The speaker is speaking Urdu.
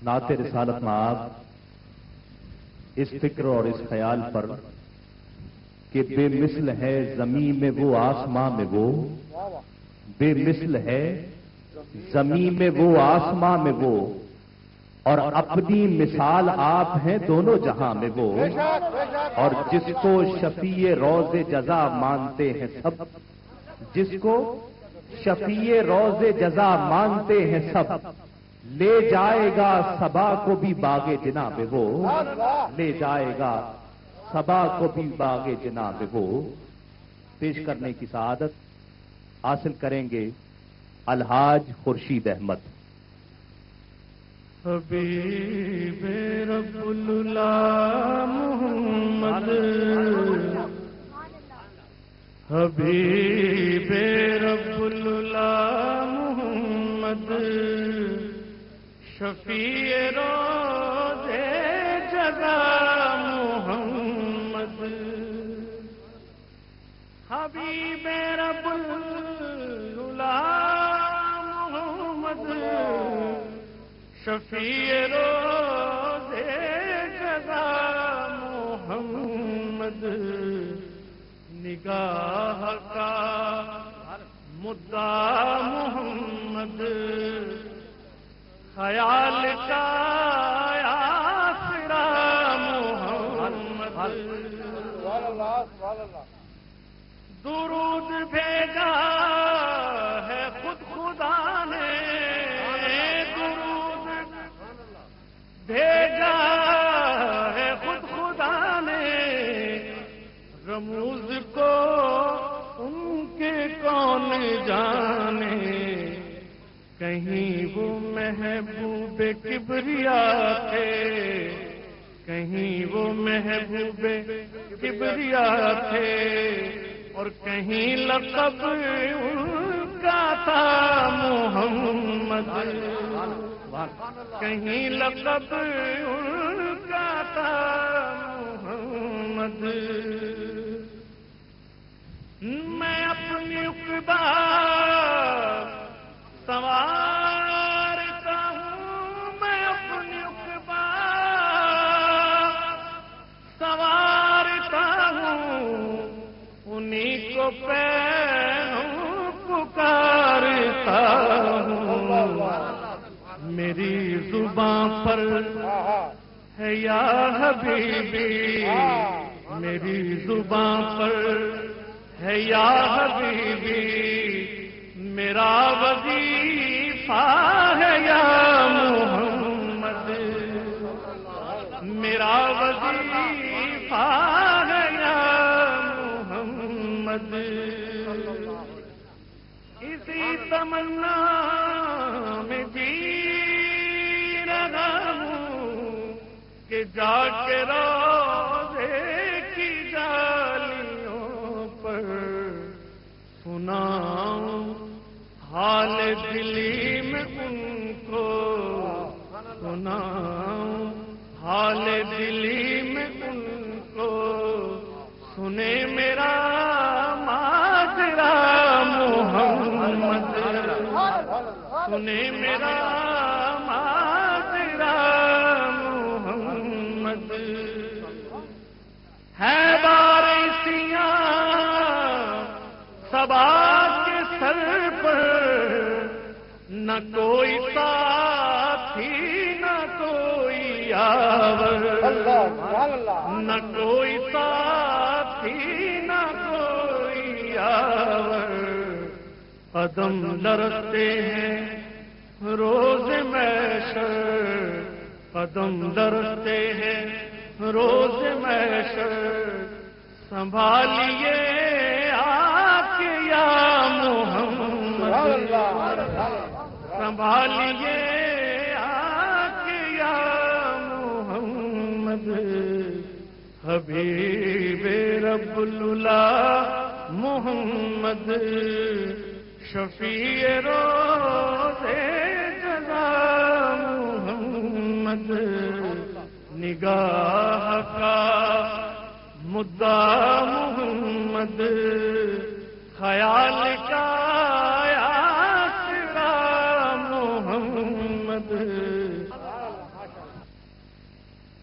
نعت رسالت میں آپ اس فکر اور اس خیال پر کہ بے مثل ہے زمین میں وہ آسماں میں وہ، بے مثل ہے زمین میں وہ آسماں میں وہ، اور اپنی مثال آپ ہیں دونوں جہاں میں وہ، اور جس کو شفیع روز جزا مانتے ہیں سب، جس کو شفیع روز جزا مانتے ہیں سب، لے جائے گا صبا کو بھی باغ جناب وہ، لے جائے گا صبا کو بھی باغ جناب وہ۔ پیش کرنے کی سعادت حاصل کریں گے الحاج خورشید احمد۔ حبیب رب اللہ محمد، حبیب رب اللہ محمد، شفیع روز جزا محمد، حبیب رب اللہ محمد، شفیع روز جزا محمد، نگاہ کا مدعا محمد، خیال کا آسرا محمد، درود بھیجا ہے خود خدا نے، درود بھیجا ہے خود خدا نے، رموز کو ان کے کون جانے، کہیں وہ محبوب کبریا تھے، کہیں وہ محبوب کبریا تھے، اور کہیں لقب ان کا تھا محمد، کہیں لقب ان کا تھا محمد۔ میں اپنی عقبا سوارتا ہوں، میں اپنی عقبا سوارتا ہوں، انہیں کو پہنوں پکارتا ہوں، میری زبان پر ہے یا حبیبی، میری زبان پر ہے یا حبیبی، میرا وظیفہ ہے یا محمد، میرا وظیفہ ہے یا محمد، اسی تمنا میں جی رہا ہوں کہ جا کے روزے کی جالیوں پر سناؤں حال دلی میں ان کو، سناؤں حال دلی میں ان کو، سنے میرا ماجرا محمد، سنے میرا ماجرا محمد، ہے بارشیاں صبا کے سر پر، نہ کوئی ساتھی نہ کوئی یاور، نہ کوئی ساتھی نہ کوئی یاور، قدم لرزتے ہیں روز محشر، قدم لرزتے ہیں روز محشر، سنبھالیے آ کے یا محمد، سنبھالیے آ کے یا محمد، حبیب رب اللہ محمد، شفیع روز جزا محمد، نگاہ کا مدعا محمد، خیال کا